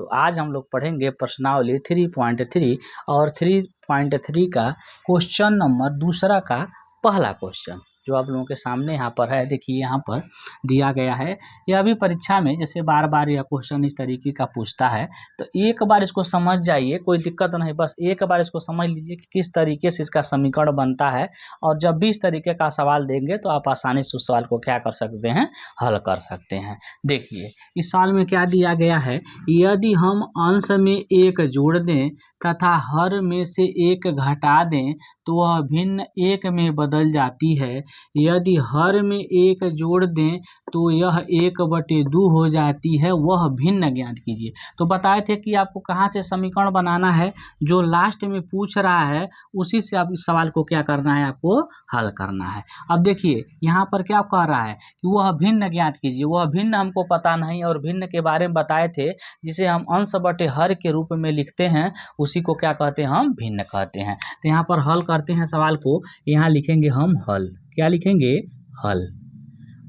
तो आज हम लोग पढ़ेंगे प्रश्नावली 3.3 और 3.3 का क्वेश्चन नंबर दूसरा का पहला क्वेश्चन जो आप लोगों के सामने यहाँ पर है। देखिए यहाँ पर दिया गया है। यह भी परीक्षा में जैसे बार बार यह क्वेश्चन इस तरीके का पूछता है, तो एक बार इसको समझ जाइए, कोई दिक्कत नहीं, बस एक बार इसको समझ लीजिए कि किस तरीके से इसका समीकरण बनता है। और जब भी इस तरीके का सवाल देंगे तो आप आसानी से उस सवाल को क्या कर सकते हैं, हल कर सकते हैं। देखिए इस सवाल में क्या दिया गया है, यदि हम अंश में एक जोड़ दें तथा हर में से एक घटा दें तो वह भिन्न एक में बदल जाती है। यदि हर में एक जोड़ दें तो यह 1/2 हो जाती है, वह भिन्न ज्ञात कीजिए। तो बताए थे कि आपको कहाँ से समीकरण बनाना है, जो लास्ट में पूछ रहा है उसी से आप इस सवाल को क्या करना है, आपको हल करना है। अब देखिए यहाँ पर क्या कह रहा है कि वह भिन्न ज्ञात कीजिए। वह भिन्न हमको पता नहीं और भिन्न के बारे में बताए थे, जिसे हम अंश बटे हर के रूप में लिखते हैं, उसी को क्या कहते हैं, हम भिन्न कहते हैं। तो यहाँ पर हल करते हैं सवाल को। यहाँ लिखेंगे हम हल, क्या लिखेंगे, हल।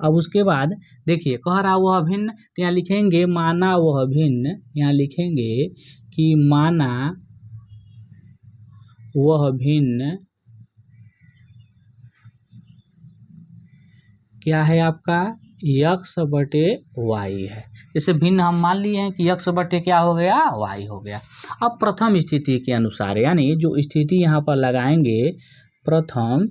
अब उसके बाद देखिए कह रहा वह भिन्न, तो यहाँ लिखेंगे माना वह भिन्न। यहाँ लिखेंगे कि माना वह भिन्न क्या है आपका, x बटे y है। जैसे भिन्न हम मान लिए हैं कि x बटे क्या हो गया, y हो गया। अब प्रथम स्थिति के अनुसार, यानी जो स्थिति यहाँ पर लगाएंगे प्रथम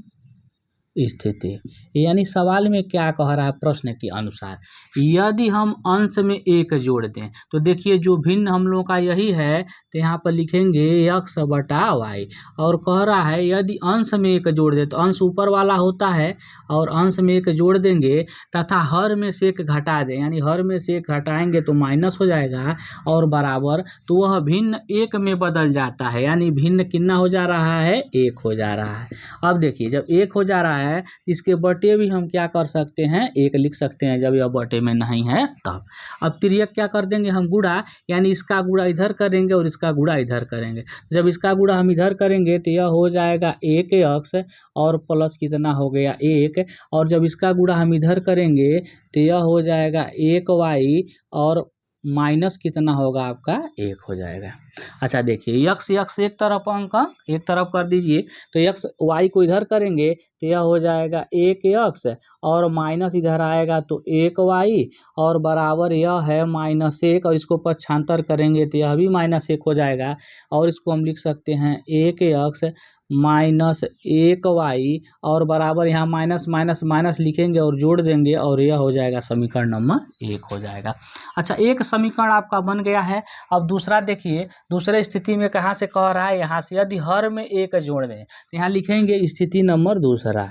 स्थिति, यानी सवाल में क्या कह रहा है, प्रश्न के अनुसार यदि हम अंश में एक जोड़ दें, तो देखिए जो भिन्न हम लोगों का यही है, तो यहाँ पर लिखेंगे x बटा y। और कह रहा है यदि अंश में एक जोड़ दें, तो अंश ऊपर वाला होता है और अंश में एक जोड़ देंगे तथा हर में से एक घटा दें, यानी हर में से एक घटाएंगे तो माइनस हो जाएगा और बराबर, तो वह भिन्न एक में बदल जाता है, यानी भिन्न कितना हो जा रहा है, एक हो जा रहा है। अब देखिए जब एक हो जा रहा है, इसके बटे भी हम क्या कर सकते हैं, एक लिख सकते हैं, जब यह बटे में नहीं है तब। अब तिर्यक क्या कर देंगे हम, गुणा, यानी इसका गुणा इधर करेंगे और इसका गुणा इधर करेंगे। जब इसका गुणा हम इधर करेंगे तो यह हो जाएगा 1x और प्लस कितना हो गया 1, और जब इसका गुणा हम इधर करेंगे तो यह हो जाएगा 1y और माइनस कितना होगा आपका 1 हो जाएगा। अच्छा देखिए x एक तरफ अंक एक तरफ कर दीजिए, तो x y को इधर करेंगे तो यह हो जाएगा 1x और माइनस इधर आएगा तो 1y और बराबर यह है -1, और इसको पक्षांतर करेंगे तो यह भी -1 हो जाएगा। और इसको हम लिख सकते हैं 1x -1y और बराबर यहाँ माइनस माइनस माइनस लिखेंगे और जोड़ देंगे और यह हो जाएगा समीकरण नंबर 1 हो जाएगा। अच्छा एक समीकरण आपका बन गया है। अब दूसरा देखिए, दूसरे स्थिति में कहाँ से कह रहा है, यहाँ से यदि हर में एक जोड़ दें, तो यहाँ लिखेंगे स्थिति नंबर दूसरा।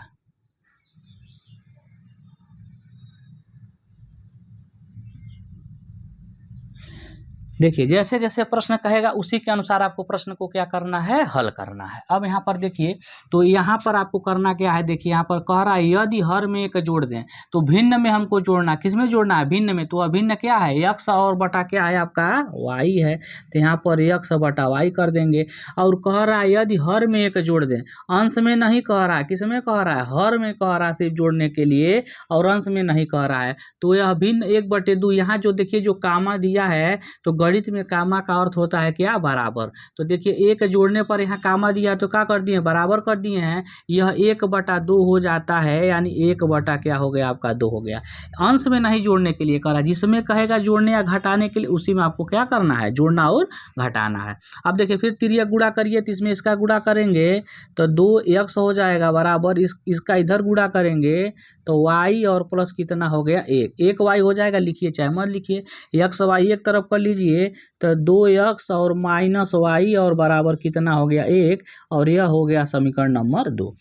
देखिए जैसे जैसे प्रश्न कहेगा उसी के अनुसार आपको प्रश्न को क्या करना है, हल करना है। अब यहाँ पर देखिए, तो यहाँ पर आपको करना क्या है, देखिए यहाँ पर कह रहा है यदि हर में एक जोड़ दें, तो भिन्न में हमको जोड़ना, किस में जोड़ना है, भिन्न में। तो अभिन्न क्या है, x और बटा क्या है आपका y है, तो यहाँ पर x बटा y कर देंगे। और कह रहा है यदि हर में एक जोड़ दें, अंश में नहीं कह रहा है, किस में कह रहा है, हर में कह रहा है सिर्फ जोड़ने के लिए, और अंश में नहीं कह रहा है। तो यह भिन्न 1/2, यहाँ जो देखिए जो कामा दिया है, तो गणित में कामा का अर्थ होता है क्या, बराबर। तो देखिए एक जोड़ने पर यहाँ कामा दिया तो क्या कर दिए, बराबर कर दिए हैं, यह 1/2 हो जाता है, यानी 1 बटा क्या हो गया आपका 2 हो गया। अंश में नहीं जोड़ने के लिए करा, जिसमें कहेगा जोड़ने या घटाने के लिए उसी में आपको क्या करना है, जोड़ना और घटाना है। अब देखिए फिर तिर्यक गुणा करिए, तो इसमें इसका गुणा करेंगे तो 2x हो जाएगा बराबर, इसका इधर गुणा करेंगे तो y और प्लस कितना हो गया 1 y हो जाएगा। लिखिए चाहे मत लिखिए, x y एक तरफ कर लीजिए तो 2x और -y और बराबर कितना हो गया 1, और यह हो गया समीकरण नंबर 2।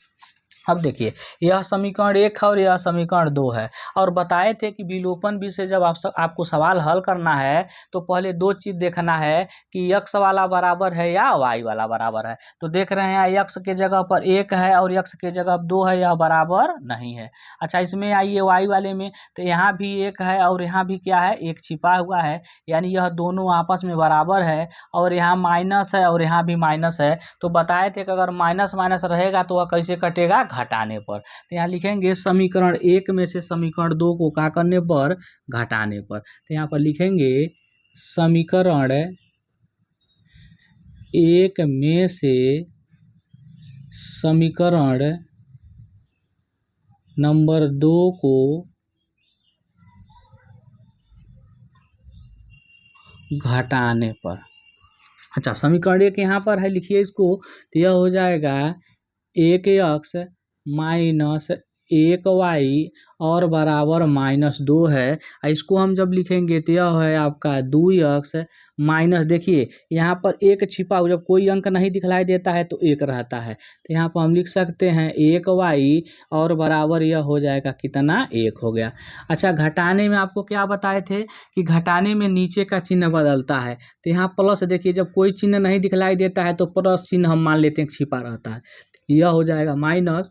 अब देखिए यह समीकरण 1 है और यह समीकरण 2 है। और बताए थे कि विलोपन विधि से जब आपको सवाल हल करना है तो पहले दो चीज़ देखना है कि x वाला बराबर है या y वाला बराबर है। तो देख रहे हैं x के जगह पर 1 है और x के जगह 2 है, यह बराबर नहीं है। अच्छा इसमें आइए y वाले में, तो यहाँ भी 1 है और यहाँ भी क्या है, 1 छिपा हुआ है, यानी यह दोनों आपस में बराबर है। और यहाँ माइनस है और यहाँ भी माइनस है। तो बताए थे कि अगर माइनस माइनस रहेगा तो वह कैसे कटेगा, घटाने पर। तो यहाँ लिखेंगे समीकरण 1 में से समीकरण 2 को क्या करने पर, घटाने पर। तो यहाँ पर लिखेंगे समीकरण एक में से समीकरण नंबर 2 को घटाने पर। अच्छा, समीकरण एक यहाँ पर है, लिखिए इसको, तो यह हो जाएगा 1x माइनस 1y और बराबर -2 है। इसको हम जब लिखेंगे तो यह है आपका 2x माइनस, देखिए यहाँ पर एक छिपा हुआ, जब कोई अंक नहीं दिखलाई देता है तो एक रहता है, तो यहाँ पर हम लिख सकते हैं 1y और बराबर यह हो जाएगा कितना, 1 हो गया। अच्छा, घटाने में आपको क्या बताए थे कि घटाने में नीचे का चिन्ह बदलता है, तो यहाँ प्लस, देखिए जब कोई चिन्ह नहीं दिखलाई देता है तो प्लस चिन्ह हम मान लेते हैं छिपा रहता है, यह हो जाएगा माइनस,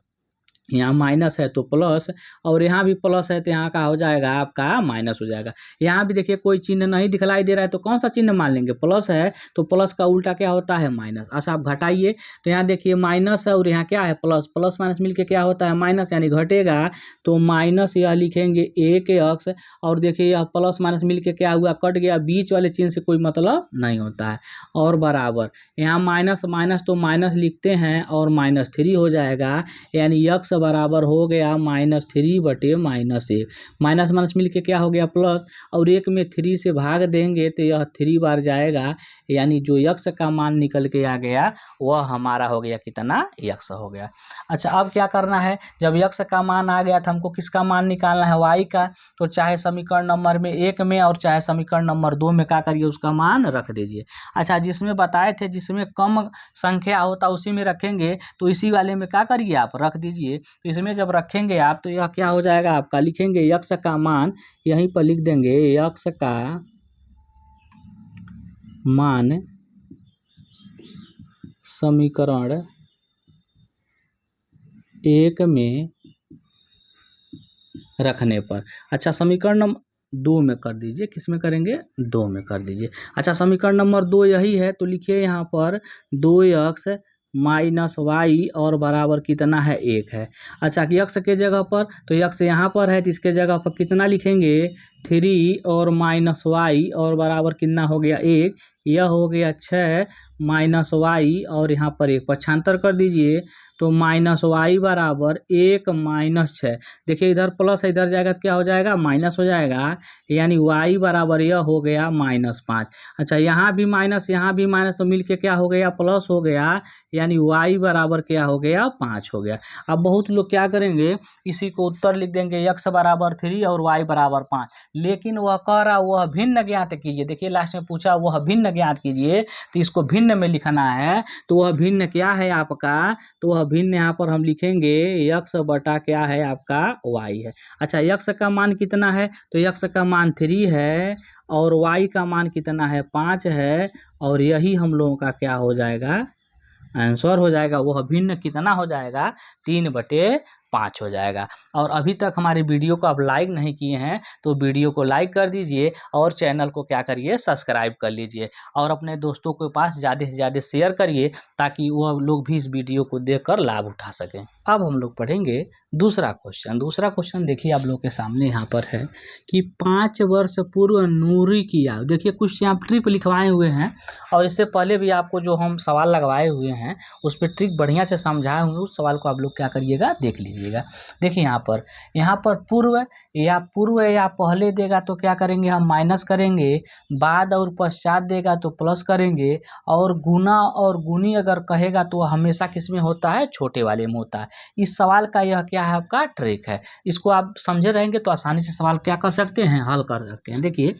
यहाँ माइनस है तो प्लस, और यहाँ भी प्लस है तो यहाँ का हो जाएगा आपका माइनस हो जाएगा। यहाँ भी देखिए कोई चिन्ह नहीं दिखलाई दे रहा है तो कौन सा चिन्ह मान लेंगे, प्लस है तो प्लस का उल्टा क्या होता है, माइनस। अच्छा, आप घटाइए तो यहाँ देखिए माइनस है और यहाँ क्या है, प्लस, प्लस माइनस मिलके क्या होता है, माइनस, यानी घटेगा, तो माइनस यह लिखेंगे 1x, और देखिए यह प्लस माइनस मिलके क्या हुआ, कट गया, बीच वाले चिन्ह से कोई मतलब नहीं होता है, और बराबर यहाँ माइनस माइनस तो माइनस लिखते हैं और -3 हो जाएगा, यानी x बराबर हो गया -3 बटे -1। माइनस माइनस मिलके क्या हो गया, प्लस, और 1 में 3 से भाग देंगे तो यह 3 बार जाएगा, यानी जो x का मान निकल के आ गया वह हमारा हो गया कितना, x हो गया। अच्छा, अब क्या करना है, जब x का मान आ गया तो हमको किसका मान निकालना है, y का, तो चाहे समीकरण नंबर में 1 में और चाहे समीकरण नंबर 2 में क्या करिए, उसका मान रख दीजिए। अच्छा, जिसमें बताए थे जिसमें कम संख्या होता उसी में रखेंगे, तो इसी वाले में क्या करिए, आप रख दीजिए। तो इसमें जब रखेंगे आप तो यह क्या हो जाएगा आपका, लिखेंगे x का मान, यहीं पर लिख देंगे x का मान समीकरण 1 में रखने पर। अच्छा, समीकरण नंबर 2 में कर दीजिए, किस में करेंगे, 2 में कर दीजिए। अच्छा, समीकरण नंबर 2 यही है, तो लिखिए यहाँ पर 2x माइनस वाई और बराबर कितना है, 1 है। अच्छा, कि x के जगह पर, तो x यहाँ पर है तो इसके जगह पर कितना लिखेंगे, 3 और माइनस वाई और बराबर कितना हो गया, 1, यह हो गया 6 माइनस वाई और यहाँ पर 1 पक्षांतर कर दीजिए, तो माइनस वाई बराबर 1 माइनस 6, देखिए इधर प्लस है इधर जाएगा तो क्या हो जाएगा, माइनस हो जाएगा, यानी y बराबर यह हो गया -5। अच्छा, यहाँ भी माइनस तो मिलके क्या हो गया, प्लस हो गया, यानी y बराबर क्या हो गया, 5 हो गया। अब बहुत लोग क्या करेंगे, इसी को उत्तर लिख देंगे x बराबर 3 और y बराबर 5, लेकिन वह कह रहा वह भिन्न ज्ञात कीजिए। देखिए लास्ट में पूछा वह भिन्न ज्ञात कीजिए, तो इसको भिन्न में लिखना है, तो वह भिन्न क्या है आपका, तो वह भिन्न यहाँ पर हम लिखेंगे x बटा क्या है आपका, y है। अच्छा, x का मान कितना है, तो x का मान 3 है और y का मान कितना है, 5 है, और यही हम लोगों का क्या हो जाएगा, आंसर हो जाएगा। वह भिन्न कितना हो जाएगा, 3/5 हो जाएगा। और अभी तक हमारे वीडियो को आप लाइक नहीं किए हैं तो वीडियो को लाइक कर दीजिए और चैनल को क्या करिए, सब्सक्राइब कर लीजिए, और अपने दोस्तों के पास ज़्यादा से ज़्यादा शेयर करिए ताकि वह लोग भी इस वीडियो को देखकर लाभ उठा सकें। अब हम लोग पढ़ेंगे दूसरा क्वेश्चन। दूसरा क्वेश्चन देखिए आप लोग के सामने यहाँ पर है कि 5 वर्ष पूर्व नूरी की आयु, देखिए कुछ यहाँ ट्रिक लिखवाए हुए हैं और इससे पहले भी आपको जो हम सवाल लगवाए हुए हैं उस पर ट्रिक बढ़िया से समझाए हुए, उस सवाल को आप लोग क्या करिएगा, देख लीजिएगा। देखिए यहाँ पर पूर्व या पहले देगा तो क्या करेंगे, हम माइनस करेंगे, बाद और पश्चात देगा तो प्लस करेंगे, और गुना और गुनी अगर कहेगा तो हमेशा किस में होता है, छोटे वाले में होता है। इस सवाल का यह क्या है आपका ट्रिक है, इसको आप समझे रहेंगे तो आसानी से सवाल क्या कर सकते हैं, हल कर सकते हैं। देखिए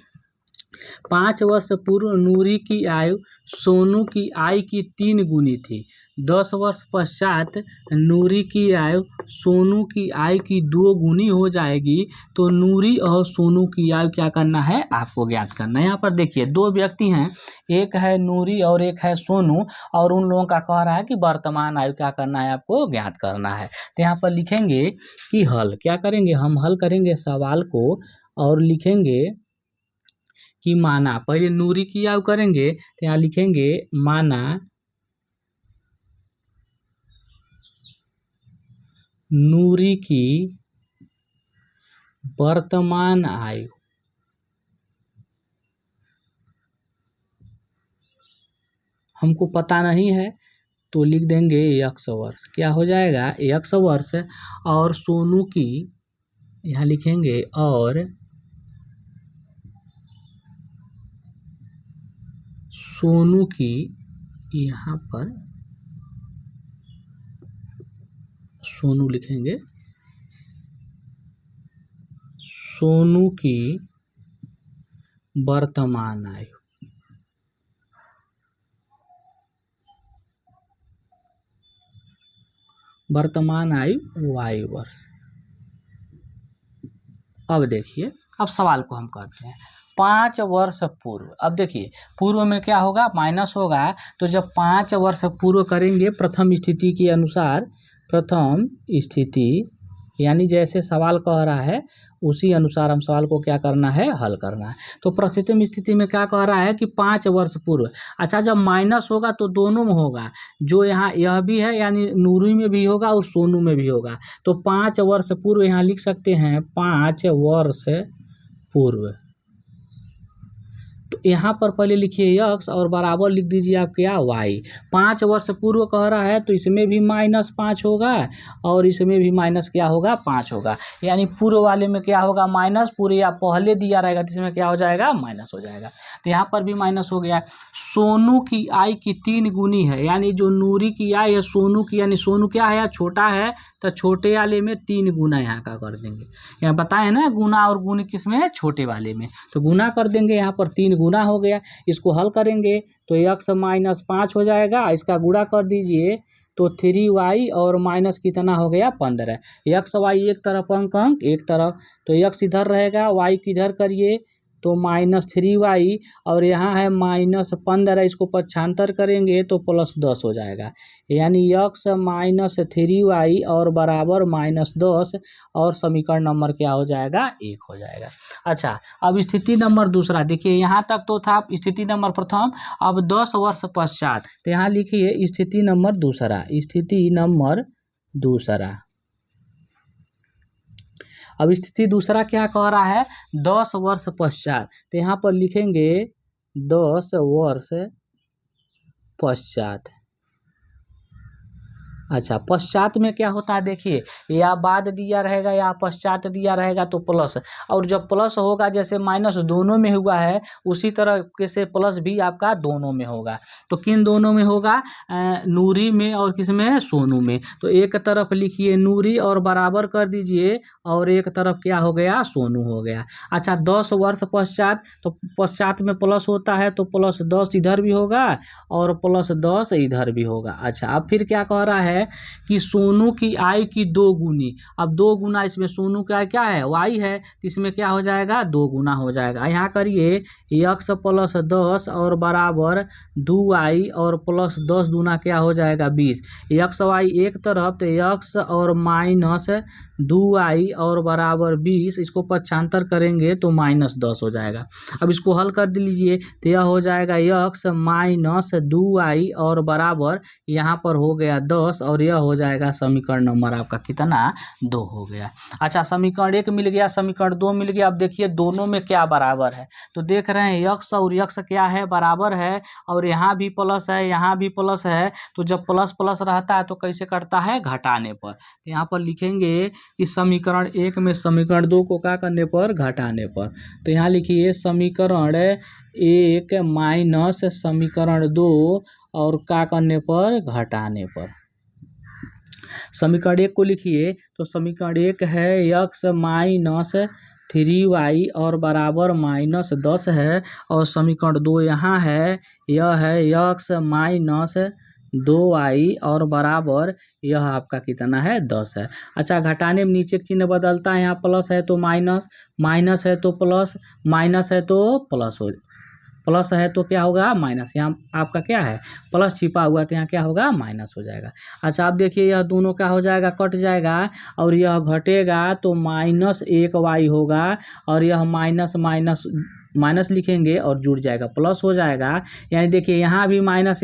5 वर्ष पूर्व नूरी की आयु सोनू की आय की 3 गुनी थी। 10 वर्ष पश्चात नूरी की आयु सोनू की आय की 2 गुनी हो जाएगी, तो नूरी और सोनू की आयु क्या करना है, आपको ज्ञात करना है। यहाँ पर देखिए 2 व्यक्ति हैं, एक है नूरी और एक है सोनू, और उन लोगों का कह रहा है कि वर्तमान आयु क्या करना है, आपको ज्ञात करना है। तो यहाँ पर लिखेंगे कि हल क्या करेंगे, हम हल करेंगे सवाल को और लिखेंगे कि माना, पहले नूरी की आयु करेंगे तो यहाँ लिखेंगे माना नूरी की वर्तमान आयु हमको पता नहीं है तो लिख देंगे x वर्ष। क्या हो जाएगा x वर्ष, और सोनू की यहाँ लिखेंगे और सोनू की, यहाँ पर सोनू लिखेंगे, सोनू की वर्तमान आयु, वर्तमान आयु y वर्ष। अब देखिए, अब सवाल को हम कहते हैं 5 वर्ष पूर्व। अब देखिए पूर्व में क्या होगा, माइनस होगा, तो जब 5 वर्ष पूर्व करेंगे प्रथम स्थिति के अनुसार, प्रथम स्थिति यानी जैसे सवाल कह रहा है उसी अनुसार हम सवाल को क्या करना है, हल करना है। तो प्रथम स्थिति में क्या कह रहा है कि 5 वर्ष पूर्व। अच्छा, जब माइनस होगा तो दोनों में होगा, जो यहाँ यह भी है यानी नूरी में भी होगा और सोनू में भी होगा। तो 5 वर्ष पूर्व यहाँ लिख सकते हैं 5 वर्ष पूर्व। तो यहाँ पर पहले लिखिए x और बराबर लिख दीजिए आप क्या, y। 5 वर्ष पूर्व कह रहा है तो इसमें भी -5 होगा और इसमें भी माइनस क्या होगा, 5 होगा। यानी पूर्व वाले में क्या होगा, माइनस, पूरे या पहले दिया रहेगा तो इसमें क्या हो जाएगा, माइनस हो जाएगा। तो यहाँ पर भी माइनस हो गया। सोनू की आय की 3 गुनी है, यानी जो नूरी की आय है सोनू की, यानी सोनू क्या है, छोटा है, तो छोटे वाले में 3 गुना यहाँ का कर देंगे। यहाँ बताए ना गुना और गुनी किस में है, छोटे वाले में, तो गुना कर देंगे। यहाँ पर 3 गुना हो गया। इसको हल करेंगे तो x -5 हो जाएगा, इसका गुणा कर दीजिए तो 3y और माइनस कितना हो गया, 15। x y एक तरफ अंक एक तरफ, तो x इधर रहेगा, y किधर करिए तो -3y और यहाँ है -15, इसको पक्षांतर करेंगे तो +10 हो जाएगा। यानी x -3y और बराबर -10 और समीकरण नंबर क्या हो जाएगा, 1 हो जाएगा। अच्छा, अब स्थिति नंबर दूसरा देखिए, यहाँ तक तो था स्थिति नंबर प्रथम। अब 10 वर्ष पश्चात, तो यहाँ लिखिए स्थिति नंबर दूसरा, स्थिति नंबर दूसरा। अब स्थिति दूसरा क्या कह रहा है, 10 वर्ष पश्चात, तो यहाँ पर लिखेंगे 10 वर्ष पश्चात। अच्छा, पश्चात में क्या होता है देखिए, या बाद दिया रहेगा या पश्चात दिया रहेगा तो प्लस, और जब प्लस होगा जैसे माइनस दोनों में हुआ है उसी तरह से प्लस भी आपका दोनों में होगा। तो किन दोनों में होगा, नूरी में और किस में, सोनू में। तो एक तरफ लिखिए नूरी और बराबर कर दीजिए और एक तरफ क्या हो गया, सोनू हो गया। अच्छा, 10 वर्ष पश्चात, तो पश्चात में प्लस होता है तो +10 इधर भी होगा और +10 इधर भी होगा। अच्छा, अब फिर क्या कह रहा है कि सोनू की आय की 2 गुनी। अब 2 गुना, इसमें सोनू का आय क्या है, y है, तो इसमें क्या हो जाएगा, 2 गुना हो जाएगा। यहाँ करिए x +10 और बराबर 2y और +10 दूना क्या हो जाएगा, 20। x y एक तरफ, तो x और -2y और बराबर 20, इसको पक्षांतर करेंगे तो -10 हो जाएगा। अब इसको हल कर लीजिए तो यह हो जाएगा x -2y और बराबर यहाँ पर हो गया 10 और यह हो जाएगा समीकरण नंबर आपका कितना, 2 हो गया। अच्छा, समीकरण 1 मिल गया, समीकरण 2 मिल गया। अब देखिए दोनों में क्या बराबर है, तो देख रहे हैं x और x क्या है, बराबर है, और यहाँ भी प्लस है, यहाँ भी प्लस है। तो जब प्लस प्लस रहता है तो कैसे कटता है, घटाने पर। तो यहाँ पर लिखेंगे कि समीकरण 1 में समीकरण 2 को क्या करने पर, घटाने पर। तो यहाँ लिखिए समीकरण 1 माइनस समीकरण 2 और क्या करने पर, घटाने पर। समीकरण 1 को लिखिए तो समीकरण 1 है x -3y और बराबर -10 है, और समीकरण 2 यहाँ है, यह है x -2y और बराबर यह आपका कितना है, 10 है। अच्छा, घटाने में नीचे का चिन्ह बदलता है, यहाँ प्लस है तो माइनस, माइनस है तो प्लस, माइनस है तो प्लस हो, प्लस है तो क्या होगा, माइनस। यहाँ आपका क्या है, प्लस छिपा हुआ, तो यहाँ क्या होगा, माइनस हो जाएगा। अच्छा, अब देखिए यह दोनों क्या हो जाएगा, कट जाएगा और यह घटेगा तो -1y होगा, और यह माइनस माइनस माइनस लिखेंगे और जुड़ जाएगा, प्लस हो जाएगा। यानी देखिए यहाँ भी माइनस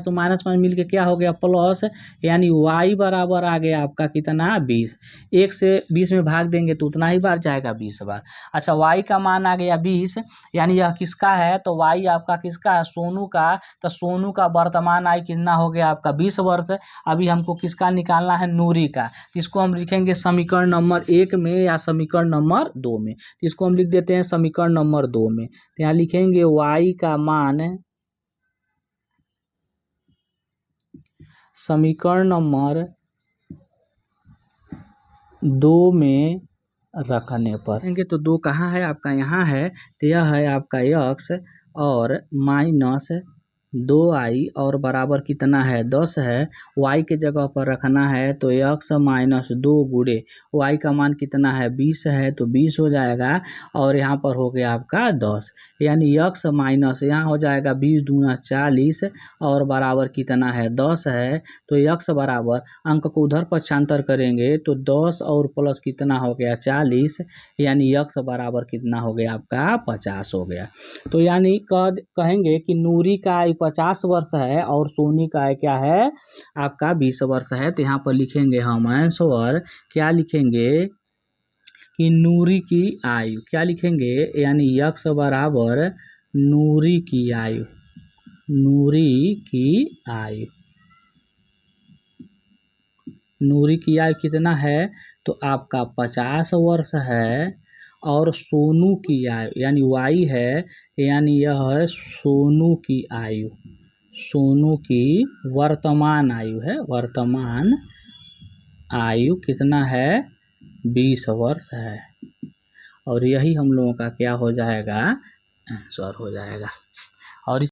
तो माइनस में मिल के क्या हो गया प्लस, यानी y बराबर आ गया आपका कितना 20। 1 से 20 में भाग देंगे तो उतना ही बार जाएगा 20 बार। अच्छा y का मान आ गया 20, यानी यह किसका है, तो y आपका किसका है, सोनू का। तो सोनू का वर्तमान आयु कितना हो गया आपका 20 वर्ष। अभी हमको किसका निकालना है, नूरी का। तो इसको हम लिखेंगे समीकरण नंबर 1 में या समीकरण नंबर 2 में। तो इसको हम लिख देते हैं समीकरण नंबर 2 में। तो यहाँ लिखेंगे y का मान समीकरण नंबर 2 में रखने पर देंगे तो 2 कहाँ है आपका, यहाँ है। तो यह है आपका x और माइनस 2i और बराबर कितना है 10 है। y के जगह पर रखना है तो x माइनस 2 गुणे y का मान कितना है 20 है, तो 20 हो जाएगा और यहाँ पर हो गया आपका 10, यानी x माइनस यहाँ हो जाएगा 20 दूना 40 और बराबर कितना है 10 है। तो x बराबर अंक को उधर पक्षांतर करेंगे तो 10 और प्लस कितना हो गया 40, यानी x बराबर कितना हो गया आपका 50 हो गया। तो यानी कहेंगे कि नूरी का आयु 50 वर्ष है और सोनी का आयु क्या है आपका 20 वर्ष है। तो यहाँ पर लिखेंगे हम आंसर, क्या लिखेंगे कि नूरी की आयु, क्या लिखेंगे, यानी x बराबर नूरी की आयु, नूरी की आयु, नूरी की आयु कितना है तो आपका 50 वर्ष है और सोनू की आयु यानी y है, यानी यह है सोनू की आयु, सोनू की वर्तमान आयु है, वर्तमान आयु कितना है 20 वर्ष है। और यही हम लोगों का क्या हो जाएगा आंसर हो जाएगा। और